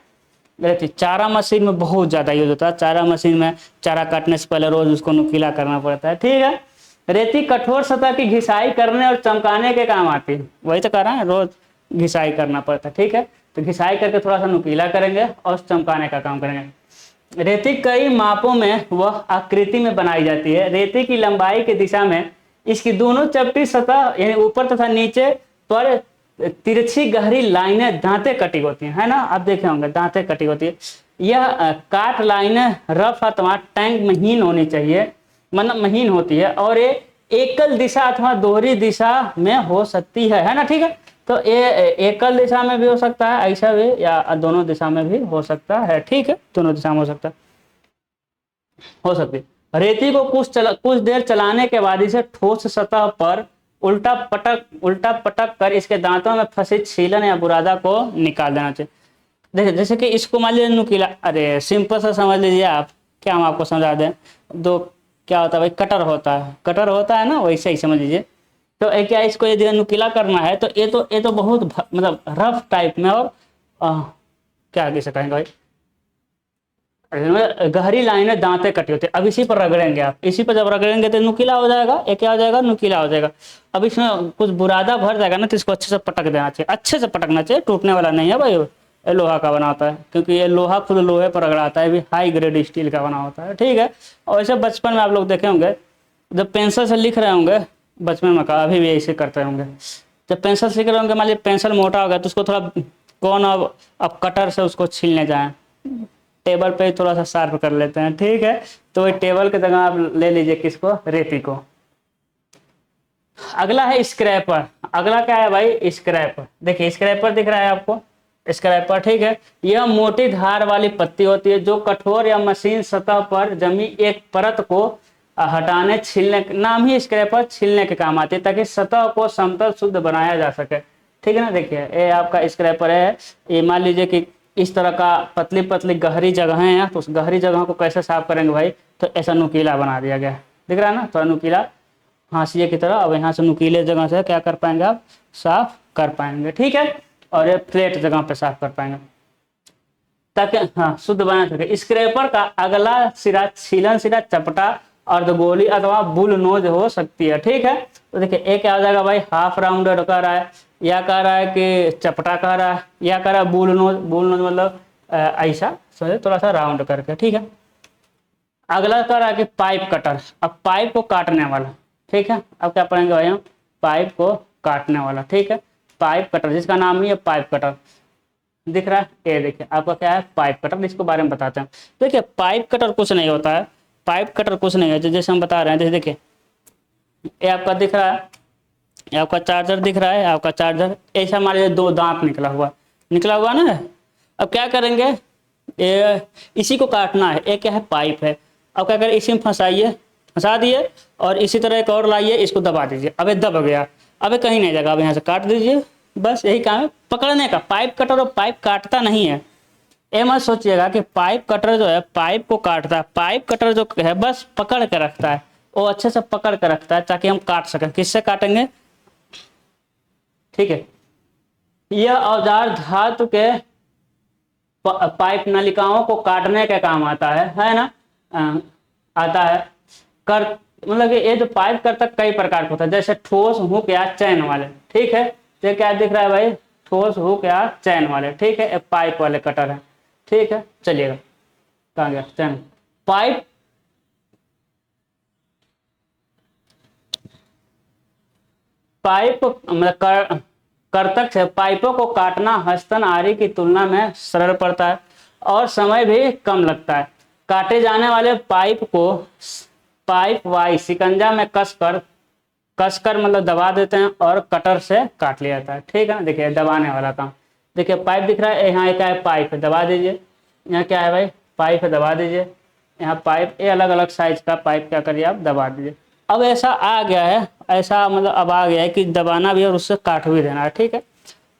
रेती चारा मशीन में बहुत ज्यादा यूज होता है। चारा मशीन में चारा काटने से पहले रोज उसको नुकीला करना पड़ता है। ठीक है, रेती कठोर सतह की घिसाई करने और चमकाने के काम आती है। वही तो कह रहा है, रोज घिसाई करना पड़ता है। ठीक है, तो घिसाई करके थोड़ा सा नुकीला करेंगे और चमकाने का काम करेंगे। रेती कई मापों में वह आकृति में बनाई जाती है। रेती की लंबाई की दिशा में इसकी दोनों चपटी सतह यानी ऊपर तथा नीचे पर तिरछी गहरी लाइनें दांतें कटी होती हैं, है ना। आप देखे होंगे दांतें कटी होती है। यह काट लाइनें रफ अथवा टैंक महीन होनी चाहिए, मतलब महीन होती है, और ये एकल दिशा अथवा दोहरी दिशा में हो सकती है ना। ठीक है, तो ये एकल दिशा में भी हो सकता है ऐसा भी, या दोनों दिशा में भी हो सकता है। ठीक है, दोनों दिशा में हो सकती है। रेती को कुछ देर चलाने के बाद इसे ठोस सतह पर उल्टा पटक कर इसके दांतों में फंसे छीलन या बुरादा को निकाल देना चाहिए। देखिए, जैसे कि इसको मान लीजिए नुकीला, अरे सिंपल सा समझ लीजिए आप, क्या हम आपको समझा दें। दो क्या होता है भाई, कटर होता है ना, वैसे ही समझ लीजिए। तो एक क्या, इसको यदि नुकीला करना है तो ये तो बहुत मतलब रफ टाइप में, और क्या आगे से कहेंगे भाई, गहरी लाइनें दांतें कटी होती है। अब इसी पर रगड़ेंगे आप, इसी पर जब रगड़ेंगे तो नुकीला हो जाएगा। ये क्या हो जाएगा, नुकीला हो जाएगा। अब इसमें कुछ बुरादा भर जाएगा ना, तो इसको अच्छे से पटक देना चाहिए, अच्छे से पटकना चाहिए, टूटने वाला नहीं है भाई। ये लोहा का बना होता है, क्योंकि ये लोहा खुद लोहे पर रगड़ाता है, भी हाई ग्रेड स्टील का बना होता है। ठीक है, और ऐसे बचपन में आप लोग देखे होंगे, जब पेंसिल से लिख रहे होंगे बचपन में, कहा अभी भी ऐसे करते होंगे। जब पेंसिल सीख रहे होंगे, मान लीजिए पेंसिल मोटा हो गया तो उसको थोड़ा कौन अब कटर से उसको छीलने जाए, टेबल पे थोड़ा सा शार्प कर लेते हैं। ठीक है, तो वही टेबल की जगह आप ले लीजिए किसको, रेती को। अगला है स्क्रैपर। अगला क्या है भाई, स्क्रैपर। देखिए स्क्रैपर दिख रहा है आपको, स्क्रैपर। ठीक है, यह मोटी धार वाली पत्ती होती है जो कठोर या मशीन सतह पर जमी एक परत को हटाने छीलने, नाम ही स्क्रैपर छीलने के काम आती है, ताकि सतह को समतल शुद्ध बनाया जा सके। ठीक है ना, देखिए ये आपका स्क्रैपर है। ये मान लीजिए कि इस तरह का पतली पतली गहरी जगह है, तो उस गहरी जगह को कैसे साफ करेंगे भाई, तो ऐसा नुकीला बना दिया गया, दिख रहा है ना, थोड़ा नुकीला हाशिए की तरह। अब यहाँ से नुकीले जगह से क्या कर पाएंगे आप, साफ कर पाएंगे। ठीक है, और ये फ्लैट जगह पे साफ कर पाएंगे, ताकि हाँ शुद्ध बना सके। स्क्रैपर का अगला सिरा छीलन सिरा चपटा अर्धगोली अथवा बुल नोज हो सकती है। ठीक है, तो देखिए एक क्या हो जाएगा भाई, हाफ राउंडेड कह रहा है, या कह रहा है कि चपटा कह रहा है, या कह रहा है बुल नोज। बुल नोज मतलब ऐसा समझे, थोड़ा सा राउंड करके। ठीक है, अगला कह रहा है कि पाइप कटर। अब पाइप को काटने वाला। ठीक है, अब क्या पढ़ेंगे भाई हम, पाइप को काटने वाला। ठीक है, पाइप कटर, जिसका नाम ही है पाइप कटर, दिख रहा है। ये देखिए आपका क्या है, पाइप कटर। इसको बारे में बताते हैं। देखिए पाइप कटर कुछ नहीं होता है, पाइप कटर कुछ नहीं है, जैसे हम बता रहे हैं। जैसे देखिए ये आपका दिख रहा है, ये आपका चार्जर दिख रहा है, आपका चार्जर ऐसा हमारे दो दांत निकला हुआ ना। अब क्या करेंगे, ये इसी को काटना है। एक क्या है, पाइप है। अब क्या करें, इसी में फंसा दिए, और इसी तरह एक और लाइए, इसको दबा दीजिए। अब ये दब गया, अब कहीं नहीं जाएगा, अब यहाँ से काट दीजिए, बस यही काम है पकड़ने का। पाइप कटर और पाइप काटता नहीं है, ये मत सोचिएगा कि पाइप कटर जो है पाइप को काटता है। पाइप कटर जो है बस पकड़ के रखता है, वो अच्छे से पकड़ के रखता है ताकि हम काट सकें। किससे काटेंगे, ठीक है। यह औजार धातु के पाइप नलिकाओं को काटने के काम आता है ना, आता है। कर मतलब कि ये जो पाइप करता कई प्रकार का होता है, जैसे ठोस, हुक या चैन वाले। ठीक है, तो क्या दिख रहा है भाई, ठोस, हुक या चैन वाले। ठीक है, पाइप वाले कटर है। ठीक है, चलिएगा कहाँ गया, चैन पाइप। पाइप मतलब कर्तक से पाइपों को काटना हस्तन आरी की तुलना में सरल पड़ता है और समय भी कम लगता है। काटे जाने वाले पाइप को पाइप वाई शिकंजा में कसकर मतलब दबा देते हैं और कटर से काट लिया जाता है। ठीक है ना, देखिए दबाने वाला काम। देखिए पाइप दिख रहा है, यहाँ एक है पाइप है, दबा दीजिए। यहाँ क्या है भाई, पाइप है, दबा दीजिए। यहाँ पाइप, ये अलग अलग साइज का पाइप क्या करिए आप, दबा दीजिए। अब ऐसा आ गया है, ऐसा मतलब अब आ गया है कि दबाना भी और उससे काट भी देना है, ठीक है।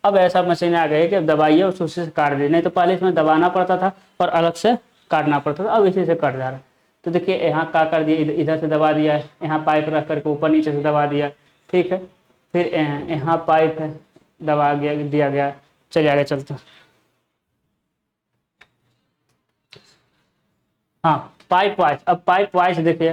अब ऐसा मशीन आ गई है कि अब दबाइए और उसी से काट दीजिए, नहीं तो पहले इसमें दबाना पड़ता था और अलग से काटना पड़ता था, अब इसी से कट जा रहा है। तो देखिए यहाँ क्या कर दिया, इधर से दबा दिया है, यहाँ पाइप रख करके ऊपर नीचे से दबा दिया, ठीक है। फिर यहाँ पाइप है, दबा दिया गया। चलिए आगे चलते हैं। हाँ पाइप वाइज, अब पाइप वाइज देखिए,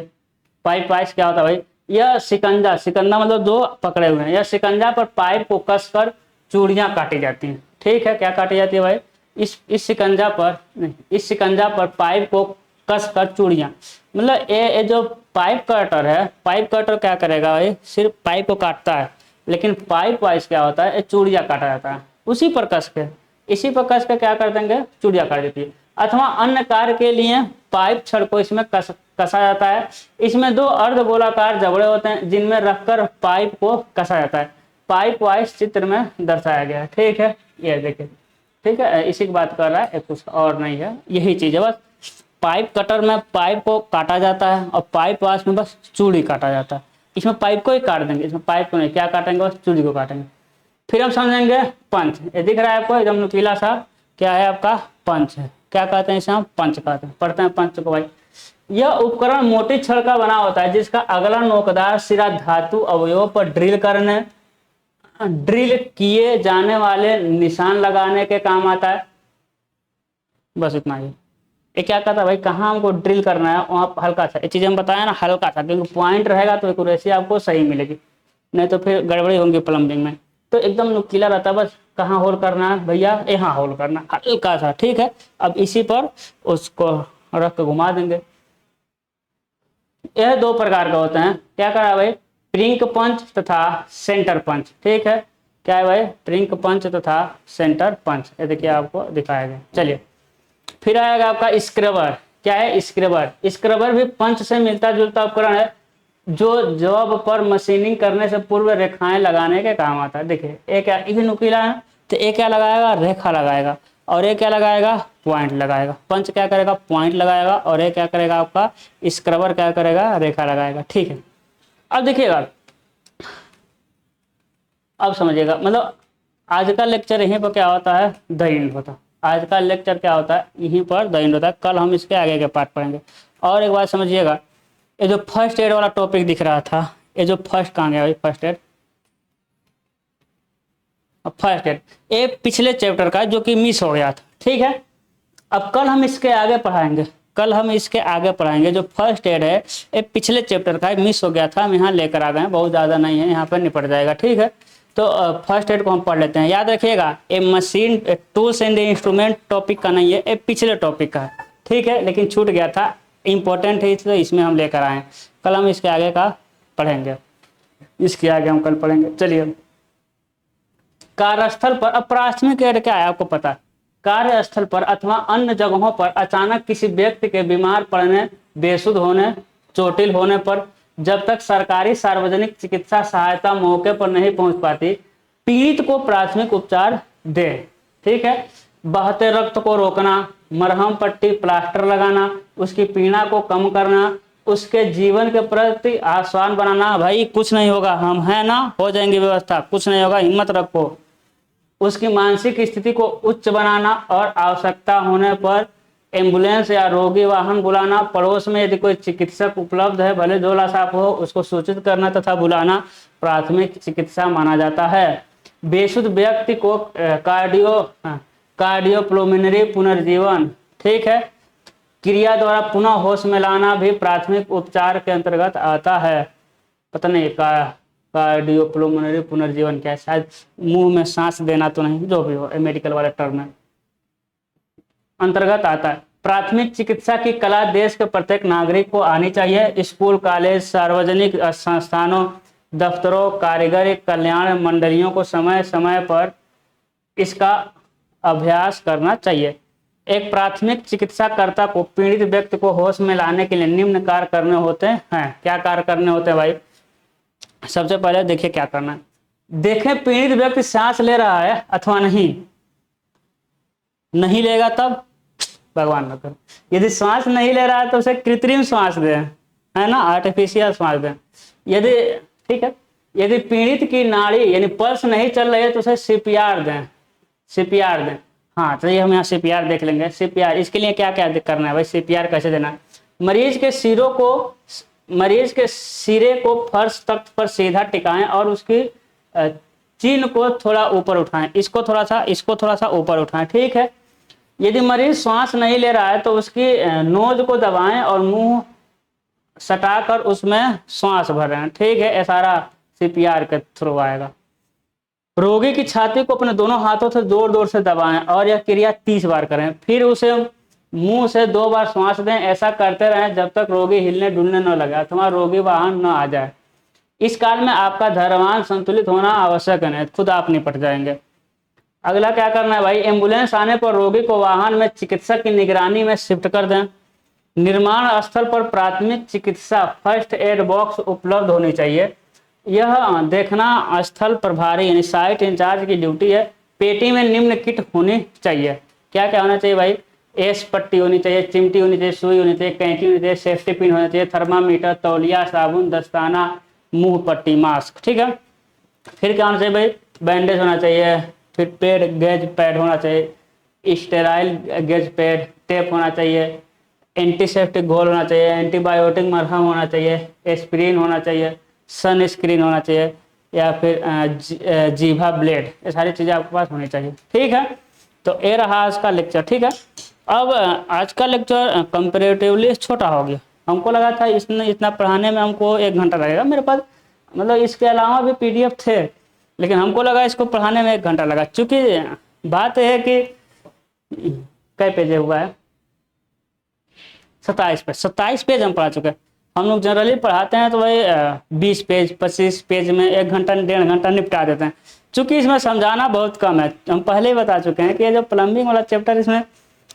पाइप वाइज क्या होता है भाई, यह शिकंजा, शिकंजा मतलब दो पकड़े हुए हैं, यह शिकंजा पर पाइप को कसकर चूड़ियां काटी जाती हैं, ठीक है। क्या काटी जाती है भाई, इस शिकंजा पर नहीं, इस शिकंजा पर पाइप को कसकर चूड़ियां, मतलब ये जो पाइप कटर है, पाइप कटर क्या करेगा भाई, सिर्फ पाइप को काटता है, लेकिन पाइप वाइज क्या होता है, ये चूड़ियां काटा जाता है उसी पर कस के, इसी पर कस के क्या कर देंगे, चूड़ियां काट देती है। अथवा अन्य कार्य के लिए पाइप छड़ को इसमें कसा जाता है। इसमें दो अर्धगोलाकार जबड़े होते हैं जिनमें रखकर पाइप को कसा जाता है। पाइप वाइज चित्र में दर्शाया गया है, ठीक है। ये देखिए, ठीक है, इसी की बात कर रहा है, कुछ और नहीं है, यही चीज है बस। पाइप कटर में पाइप को काटा जाता है और पाइप वाइज में बस चूड़ी काटा जाता है। इसमें पाइप को ही काट देंगे, इसमें पाइप को नहीं, क्या काटेंगे, बस चूड़ी को काटेंगे। फिर हम समझेंगे पंच, ये दिख रहा है आपको एकदम नुकीला सा, क्या है आपका, पंच है। क्या कहते हैं इसे हम, पंच कहते हैं। पढ़ते हैं पंच को भाई। यह उपकरण मोटी छड़ का बना होता है जिसका अगला नोकदार सिरा धातु अवयव पर ड्रिल किए जाने वाले निशान लगाने के काम आता है। बस इतना ही। ये क्या कहता है भाई, कहाँ हमको ड्रिल करना है, वहाँ हल्का सा, ये चीज़ हम बताया ना, हल्का सा, क्योंकि पॉइंट रहेगा तो एक्यूरेसी आपको सही मिलेगी, नहीं तो फिर गड़बड़ी होंगी प्लम्बिंग में। तो एकदम नुकीला रहता है, बस कहाँ होल करना है भैया, यहाँ होल करना हल्का सा, ठीक है। अब इसी पर उसको रख के घुमा देंगे। यह दो प्रकार का होते हैं, क्या करा भाई, प्रिंक पंच तथा सेंटर पंच, ठीक है। क्या है भाई, प्रिंक पंच तथा सेंटर पंच, ये देखिए आपको दिखाया गया। चलिए फिर आएगा आपका स्क्रबर। क्या है स्क्रबर, स्क्रबर भी पंच से मिलता जुलता उपकरण है जो जॉब पर मशीनिंग करने से पूर्व रेखाएं लगाने के काम आता है। देखिए एक क्या, ये भी नुकीला है, तो एक क्या लगाएगा, रेखा लगाएगा, और एक क्या लगाएगा, पॉइंट लगाएगा। पंच क्या करेगा, पॉइंट लगाएगा, और एक क्या करेगा आपका स्क्रबर क्या करेगा, रेखा लगाएगा, ठीक है। अब देखिएगा, अब समझिएगा, मतलब आज का लेक्चर यहीं पर क्या होता है, द एंड होता है। आज का लेक्चर क्या होता है, यहीं पर द एंड होता है। कल हम इसके आगे के पार्ट पढ़ेंगे। और एक बात समझिएगा, ये जो फर्स्ट एड वाला टॉपिक दिख रहा था, ये जो फर्स्ट कहाँ गया भाई, फर्स्ट एड, फर्स्ट एड ये पिछले चैप्टर का जो कि मिस हो गया था, ठीक है। अब कल हम इसके आगे पढ़ाएंगे, कल हम इसके आगे पढ़ाएंगे। जो फर्स्ट एड है ये पिछले चैप्टर का मिस हो गया था, हम यहाँ लेकर आ गए हैं, बहुत ज़्यादा नहीं है, यहाँ पर निपट जाएगा, ठीक है। तो फर्स्ट एड को हम पढ़ लेते हैं। याद रखिएगा, ये machine tools and instrument topic का नहीं है, ये पिछले टॉपिक का है, ठीक है, लेकिन छूट गया था, इंपॉर्टेंट है इसलिए इसमें हम लेकर आए। कल हम इसके आगे का पढ़ेंगे, इसके आगे हम कल पढ़ेंगे। चलिए, कार्यस्थल पर, अब प्राथमिक एड क्या है आपको पता है, कार्यस्थल पर अथवा अन्य जगहों पर अचानक किसी व्यक्ति के बीमार पड़ने, बेसुध होने, चोटिल होने पर जब तक सरकारी सार्वजनिक चिकित्सा सहायता मौके पर नहीं पहुंच पाती, पीड़ित को प्राथमिक उपचार दे, ठीक है। बहते रक्त को रोकना, मरहम पट्टी प्लास्टर लगाना, उसकी पीड़ा को कम करना, उसके जीवन के प्रति आसान बनाना, भाई कुछ नहीं होगा, हम हैं ना, हो जाएंगे व्यवस्था, कुछ नहीं होगा, हिम्मत रखो। उसकी मानसिक स्थिति को उच्च बनाना और आवश्यकता होने पर एम्बुलेंस या रोगी वाहन बुलाना, पड़ोस में यदि कोई चिकित्सक उपलब्ध है, भले झोला साफ हो, उसको सूचित करना तथा बुलाना प्राथमिक चिकित्सा माना जाता है। बेसुध व्यक्ति को कार्डियोप्लोमिनरी पुनर्जीवन, ठीक है, क्रिया द्वारा पुनः होश में लाना भी प्राथमिक उपचार के अंतर्गत आता है। पता नहीं कार्डियोप्लोमिनरी पुनर्जीवन क्या है, शायद मुंह में सांस देना तो नहीं, जो भी हो मेडिकल वाले टर्म में अंतर्गत आता है। प्राथमिक चिकित्सा की कला देश के प्रत्येक नागरिक को आनी चाहिए। स्कूल, कॉलेज, सार्वजनिक संस्थानों, दफ्तरों, कारीगरी कल्याण मंडलियों को समय समय पर इसका अभ्यास करना चाहिए। एक प्राथमिक चिकित्साकर्ता को पीड़ित व्यक्ति को होश में लाने के लिए निम्न कार्य करने होते हैं। क्या कार्य करने होते हैं भाई, सबसे पहले देखिए क्या करना है, देखें पीड़ित व्यक्ति सांस ले रहा है अथवा नहीं, नहीं लेगा तब भगवान न करे। यदि श्वास नहीं ले रहा है तो उसे कृत्रिम श्वास दें, है ना, आर्टिफिशियल श्वास दें। यदि ठीक है, यदि पीड़ित की नाड़ी यानी पल्स नहीं चल रही है तो उसे सीपीआर दें, सीपीआर दें। हाँ चलिए हम यहाँ सीपीआर देख लेंगे। सीपीआर इसके लिए क्या क्या करना है भाई, सीपीआर कैसे देना है। मरीज के सिरे को फर्श तख्त पर सीधा टिकाएं और उसकी चिन्ह को थोड़ा ऊपर उठाएं, इसको थोड़ा सा ऊपर उठाएं, ठीक है। यदि मरीज श्वास नहीं ले रहा है तो उसकी नोज को दबाएं और मुंह सटाकर उसमें श्वास भरें, ठीक है। ये सारा सीपीआर के थ्रू आएगा। रोगी की छाती को अपने दोनों हाथों से जोर जोर से दबाएं और यह क्रिया 30 बार करें, फिर उसे मुंह से 2 बार श्वास दें। ऐसा करते रहें जब तक रोगी हिलने डुलने न लगे अथवा रोगी वाहन न आ जाए। इस काल में आपका धैर्यवान संतुलित होना आवश्यक है, नहीं खुद आप निपट जाएंगे। अगला क्या करना है भाई, एम्बुलेंस आने पर रोगी को वाहन में चिकित्सक की निगरानी में शिफ्ट कर दें। निर्माण स्थल पर प्राथमिक चिकित्सा फर्स्ट एड बॉक्स उपलब्ध होनी चाहिए। यह देखना स्थल प्रभारी यानी साइट इंचार्ज की ड्यूटी है। पेटी में निम्न किट होनी चाहिए। क्या क्या होना चाहिए भाई, एस पट्टी होनी चाहिए, चिमटी होनी चाहिए, सुई होनी चाहिए, कैंची होनी चाहिए, सेफ्टी पिन होना चाहिए, थर्मामीटर, तौलिया, साबुन, दस्ताना, मुंह पट्टी, मास्क, ठीक है। फिर क्या होना चाहिए भाई, बैंडेज होना चाहिए, फिर पेड गेज पैड होना चाहिए, स्टेराइल गेज पैड, टेप होना चाहिए, एंटीसेप्टिक घोल होना चाहिए, एंटीबायोटिक मरहम होना चाहिए, एस्पिरिन होना चाहिए, सन स्क्रीन होना चाहिए, या फिर जीभा ब्लेड, ये सारी चीज़ें आपके पास होनी चाहिए, ठीक है। तो ये रहा आज का लेक्चर, ठीक है। अब आज का लेक्चर कंपेरेटिवली छोटा हो गया। हमको लगा था इतना पढ़ाने में हमको 1 घंटा लगेगा, मेरे पास मतलब इसके अलावा भी PDF थे, लेकिन हमको लगा इसको पढ़ाने में 1 घंटा लगा। चूँकि बात यह है कि कई पेज हुआ है, 27 पेज हम पढ़ा चुके हैं। हम लोग जनरली पढ़ाते हैं तो भाई 20 पेज 25 पेज में 1 घंटा 1.5 घंटा निपटा देते हैं। चूँकि इसमें समझाना बहुत कम है, हम पहले ही बता चुके हैं कि ये जो प्लम्बिंग वाला चैप्टर, इसमें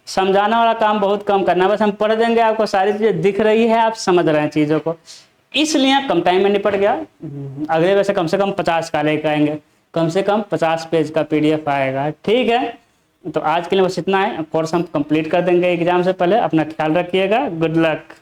समझाना वाला काम बहुत कम करना है। बस हम पढ़ देंगे, आपको सारी चीज़ें दिख रही है, आप समझ रहे हैं चीज़ों को, इसलिए कम टाइम में निपट गया। अगले वैसे कम से कम 50 का लेकर आएंगे, कम से कम 50 पेज का PDF आएगा, ठीक है। तो आज के लिए बस इतना है। कोर्स हम कंप्लीट कर देंगे एग्जाम से पहले। अपना ख्याल रखिएगा। Good luck.